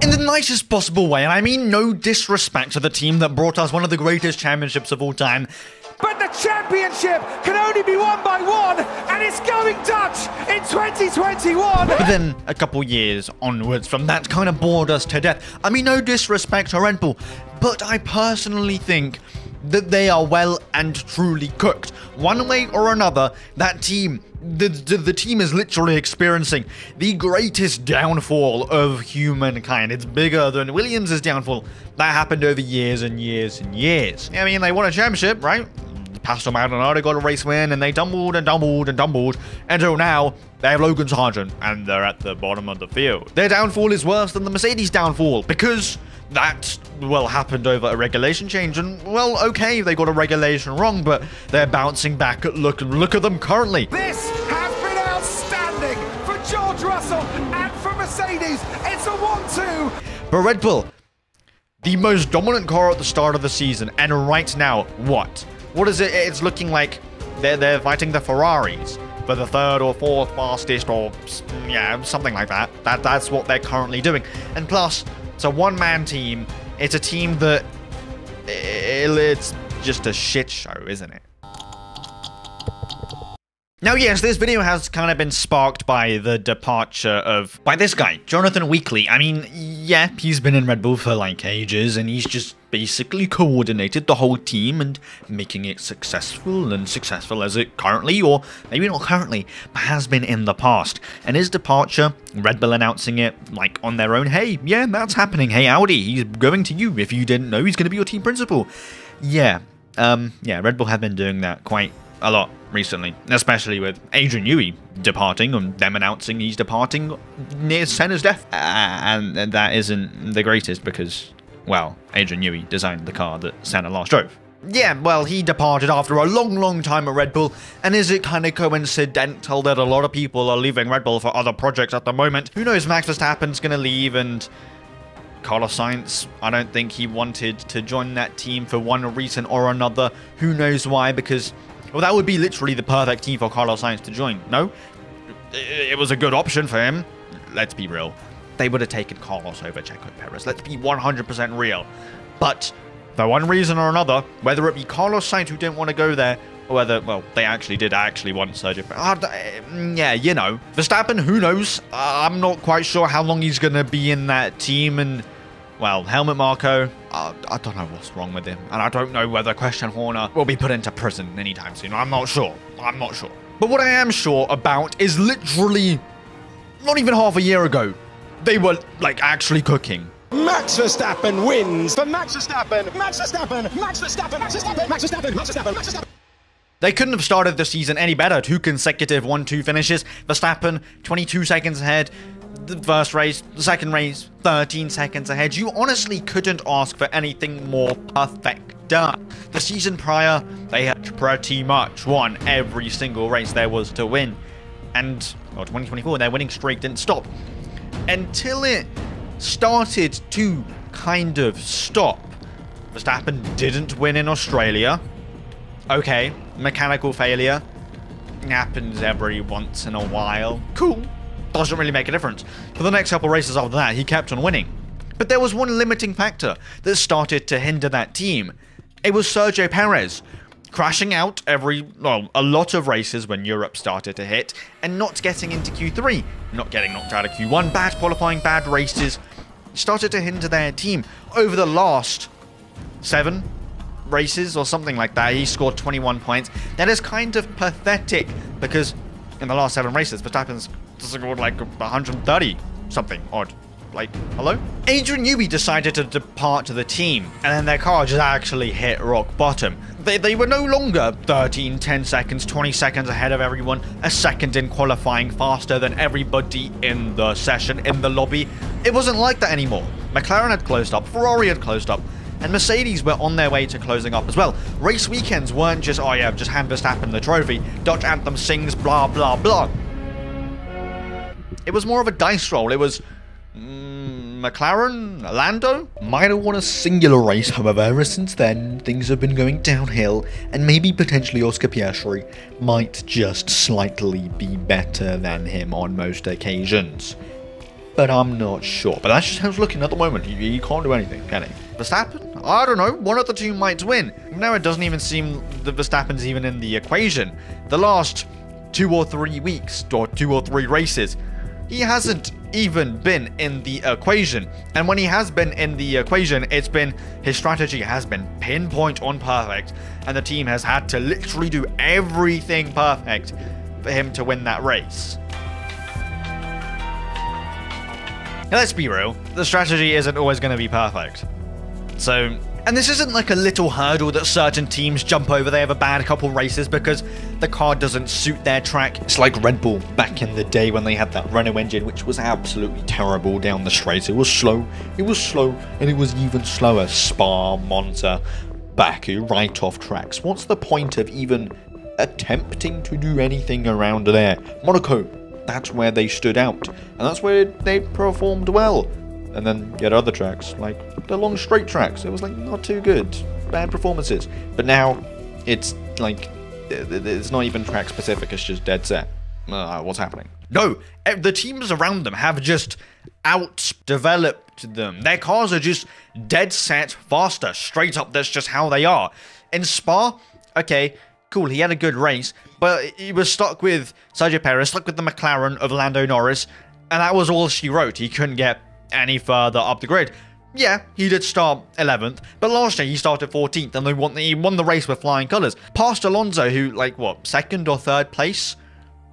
In the nicest possible way, and I mean no disrespect to the team that brought us one of the greatest championships of all time. But the championship can only be won by one, and it's going Dutch in 2021! But then, a couple years onwards from that kind of bored us to death. I mean, no disrespect to Red Bull, but I personally think that they are well and truly cooked. One way or another, that team, the team is literally experiencing the greatest downfall of humankind. It's bigger than Williams' downfall. That happened over years and years and years. I mean, they won a championship, right? Pastor Maldonado got a race win, and they tumbled and tumbled and tumbled until now they have Logan Sargent, and they're at the bottom of the field. Their downfall is worse than the Mercedes downfall because that, well, happened over a regulation change, and, well, okay, they got a regulation wrong, but they're bouncing back. Look at them currently. This has been outstanding for George Russell and for Mercedes. It's a 1-2. But Red Bull, the most dominant car at the start of the season, and right now, what? What is it? It's looking like they're fighting the Ferraris for the third or fourth fastest, or yeah, something like that. That's what they're currently doing. And plus, it's a one-man team. It's a team that it's just a shit show, isn't it? Now, yes, this video has kind of been sparked by the departure by this guy, Jonathan Weekly. I mean, yeah, he's been in Red Bull for like ages, and he's just basically coordinated the whole team and making it successful as it currently, or maybe not currently, but has been in the past. And his departure, Red Bull announcing it like on their own, hey, yeah, that's happening. Hey, Audi, he's going to you. If you didn't know, he's going to be your team principal. Yeah, Red Bull have been doing that quite a lot recently, especially with Adrian Newey departing and them announcing he's departing near Senna's death. And that isn't the greatest because, well, Adrian Newey designed the car that Senna last drove. Yeah, well, he departed after a long time at Red Bull, and is it kind of coincidental that a lot of people are leaving Red Bull for other projects at the moment? Who knows, Max Verstappen's gonna leave, and Carlos Sainz, I don't think he wanted to join that team for one reason or another. Who knows why, because, well, that would be literally the perfect team for Carlos Sainz to join. No? It was a good option for him. Let's be real. They would have taken Carlos over Checo Perez. Let's be 100% real. But for one reason or another, whether it be Carlos Sainz who didn't want to go there, or whether, well, they actually did want Sergio Perez. Yeah, you know. Verstappen, who knows? I'm not quite sure how long he's going to be in that team, and, well, Helmut Marko, I don't know what's wrong with him. And I don't know whether Christian Horner will be put into prison anytime soon. I'm not sure. But what I am sure about is literally not even half a year ago, they were, like, actually cooking. Max Verstappen wins. For Max Verstappen, Max Verstappen, Max Verstappen, Max Verstappen, Max Verstappen, Max Verstappen, Max Verstappen. They couldn't have started the season any better. 2 consecutive 1-2 finishes. Verstappen, 22 seconds ahead. The first race, the second race, 13 seconds ahead. You honestly couldn't ask for anything more perfect. The season prior, they had pretty much won every single race there was to win. And, well, 2024, their winning streak didn't stop. Until it started to kind of stop. Verstappen didn't win in Australia. Okay, mechanical failure. Happens every once in a while. Cool. Doesn't really make a difference. For the next couple races after that, he kept on winning. But there was one limiting factor that started to hinder that team. It was Sergio Perez. Crashing out a lot of races when Europe started to hit, and not getting into Q3, not getting knocked out of Q1, bad qualifying, bad races, started to hinder their team. Over the last 7 races or something like that, he scored 21 points. That is kind of pathetic, because in the last 7 races, Verstappen's scored like 130 something odd. Like, hello? Adrian Newey decided to depart to the team, and then their car just actually hit rock bottom. They were no longer 13, 10 seconds, 20 seconds ahead of everyone, a second in qualifying, faster than everybody in the session, in the lobby. It wasn't like that anymore. McLaren had closed up, Ferrari had closed up, and Mercedes were on their way to closing up as well. Race weekends weren't just, oh yeah, just hand Verstappen the trophy, Dutch anthem sings, blah, blah, blah. It was more of a dice roll. It was McLaren, Lando might have won a singular race. However, ever since then, things have been going downhill, and maybe potentially Oscar Piastri might just slightly be better than him on most occasions. but I'm not sure. But that's just how it's looking at the moment. You can't do anything, can he? Verstappen? I don't know. One of the two might win. Now it doesn't even seem that Verstappen's even in the equation. The last 2 or 3 weeks, or 2 or 3 races, he hasn't even been in the equation. And when he has been in the equation, it's been, his strategy has been pinpoint on perfect, and the team has had to literally do everything perfect for him to win that race. Now, let's be real, the strategy isn't always going to be perfect. So, and this isn't like a little hurdle that certain teams jump over. They have a bad couple races because the car doesn't suit their track. It's like Red Bull back in the day when they had that Renault engine, which was absolutely terrible down the straight. It was slow, and it was even slower. Spa, Monza, Baku, right off tracks. What's the point of even attempting to do anything around there? Monaco, that's where they stood out, and that's where they performed well. And then you had other tracks, like the long straight tracks. It was like not too good, bad performances. But now it's like it's not even track specific. It's just dead set. What's happening? No, the teams around them have just outdeveloped them. Their cars are just dead set faster, straight up. That's just how they are. In Spa, okay, cool. He had a good race, but he was stuck with Sergio Perez, stuck with the McLaren of Lando Norris, and that was all she wrote. He couldn't get any further up the grid. Yeah, he did start 11th, but last year he started 14th, and he won the race with flying colours. Past Alonso, who, like, what, 2nd or 3rd place?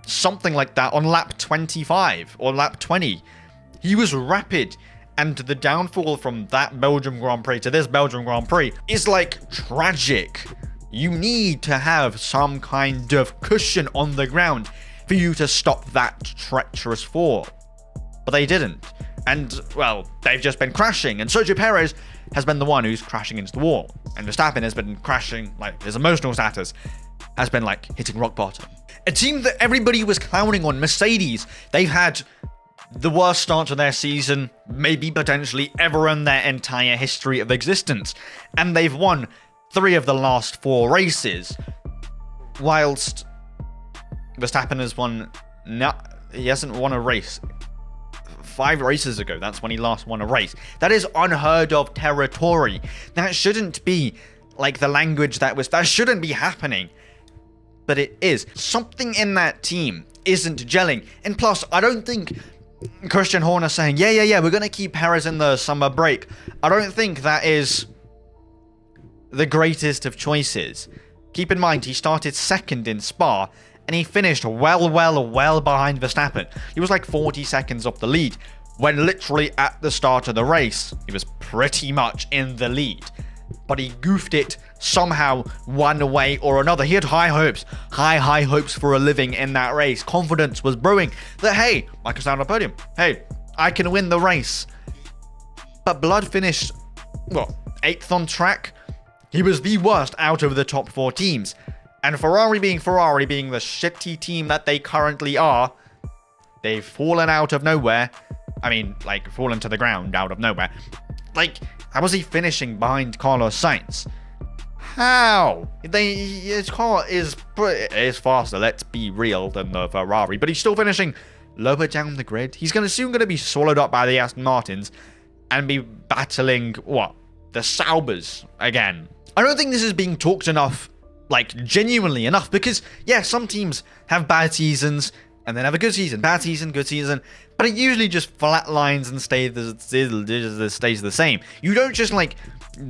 Something like that on lap 25 or lap 20. He was rapid, and the downfall from that Belgium Grand Prix to this Belgium Grand Prix is, like, tragic. You need to have some kind of cushion on the ground for you to stop that treacherous fall. But they didn't. And, well, they've just been crashing. And Sergio Perez has been the one who's crashing into the wall. And Verstappen has been crashing, like, his emotional status has been, like, hitting rock bottom. A team that everybody was clowning on, Mercedes, they've had the worst start to their season, maybe potentially ever in their entire history of existence. And they've won 3 of the last 4 races. Whilst Verstappen has won, he hasn't won a race. 5 races ago, that's when he last won a race. That is unheard of territory. That shouldn't be like the language that shouldn't be happening. But it is. Something in that team isn't gelling. And plus, I don't think Christian Horner saying, yeah, we're going to keep Perez in the summer break. I don't think that is the greatest of choices. Keep in mind, he started 2nd in Spa, and he finished well behind Verstappen. He was like 40 seconds off the lead, when literally at the start of the race, he was pretty much in the lead. But he goofed it somehow, one way or another. He had high hopes for a living in that race. Confidence was brewing that, hey, I can stand on the podium. Hey, I can win the race. But Blood finished, what, 8th on track? He was the worst out of the top 4 teams. And Ferrari being the shitty team that they currently are, they've fallen out of nowhere. I mean, like, fallen to the ground out of nowhere. Like, how was he finishing behind Carlos Sainz? How? His car is faster, let's be real, than the Ferrari, but he's still finishing lower down the grid. He's soon going to be swallowed up by the Aston Martins and be battling, what, the Saubers again. I don't think this is being talked enough, like, genuinely enough, because, yeah, some teams have bad seasons, and then have a good season, bad season, good season, but it usually just flatlines and stays the same. You don't just, like,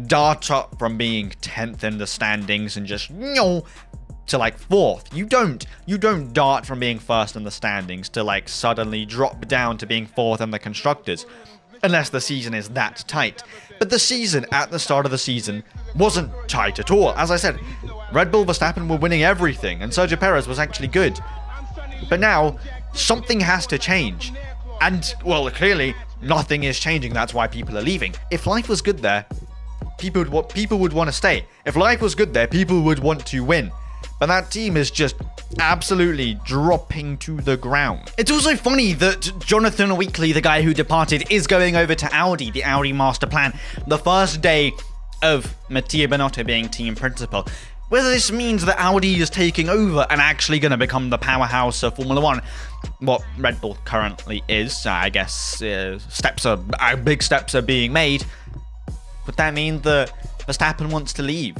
dart up from being 10th in the standings and just, to, like, 4th. You don't dart from being 1st in the standings to, like, suddenly drop down to being 4th in the constructors, unless the season is that tight. But the season, at the start of the season, wasn't tight at all. As I said, Red Bull Verstappen were winning everything, and Sergio Perez was actually good. But now, something has to change. And, well, clearly, nothing is changing. That's why people are leaving. If life was good there, people would want to stay. If life was good there, people would want to win. But that team is just absolutely dropping to the ground. It's also funny that Jonathan Weakley, the guy who departed, is going over to Audi, the Audi master plan, the first day of Mattia Binotto being team principal. Whether this means that Audi is taking over and actually going to become the powerhouse of Formula 1, what Red Bull currently is, I guess big steps are being made. Would that mean that Verstappen wants to leave?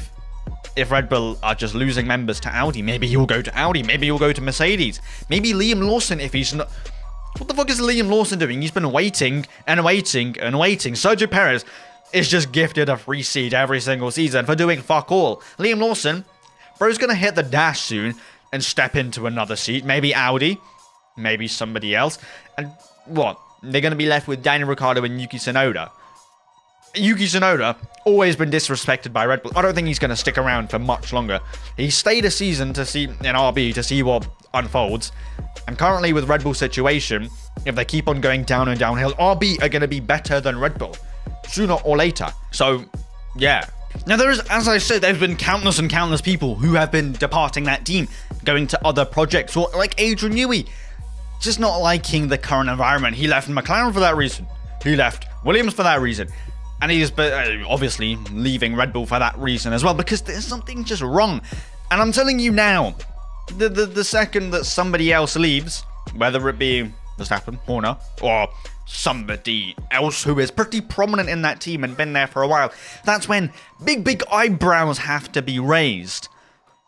If Red Bull are just losing members to Audi, maybe he'll go to Audi, maybe he'll go to Mercedes, maybe Liam Lawson, if he's not... What the fuck is Liam Lawson doing? He's been waiting and waiting and waiting. Sergio Perez is just gifted a free seat every single season for doing fuck all. Liam Lawson, bro's gonna hit the dash soon and step into another seat. Maybe Audi, maybe somebody else. And what? They're gonna be left with Daniel Ricciardo and Yuki Tsunoda. Yuki Tsunoda, always been disrespected by Red Bull. I don't think he's going to stick around for much longer. He stayed a season to see in RB to see what unfolds. And currently with Red Bull's situation, if they keep on going down and downhill, RB are going to be better than Red Bull sooner or later. So, yeah. Now there is, as I said, there's been countless and countless people who have been departing that team, going to other projects, or like Adrian Newey, just not liking the current environment. He left McLaren for that reason. He left Williams for that reason. And he's obviously leaving Red Bull for that reason as well, because there's something just wrong. And I'm telling you now, the second that somebody else leaves, whether it be Verstappen, Horner, or somebody else who is pretty prominent in that team and been there for a while, that's when big eyebrows have to be raised.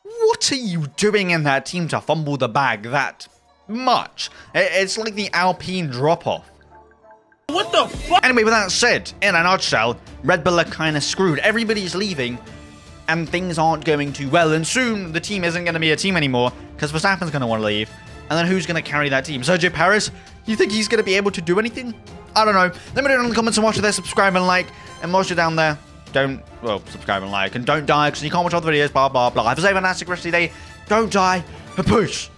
What are you doing in that team to fumble the bag that much? It's like the Alpine drop-off. What the fuck? Anyway, with that said, in a nutshell, Red Bull are kind of screwed. Everybody's leaving, and things aren't going too well. And soon, the team isn't going to be a team anymore, because Verstappen's going to want to leave. And then who's going to carry that team? Sergio Perez? You think he's going to be able to do anything? I don't know. Let me know in the comments and watch it there. Subscribe and like. And whilst you're down there, subscribe and like. And don't die, because you can't watch all the videos, blah, blah, blah. Have a safe and fantastic rest of your day. Don't die. And push.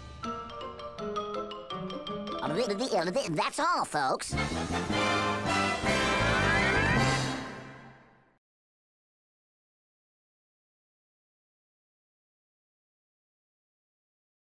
That's all, folks.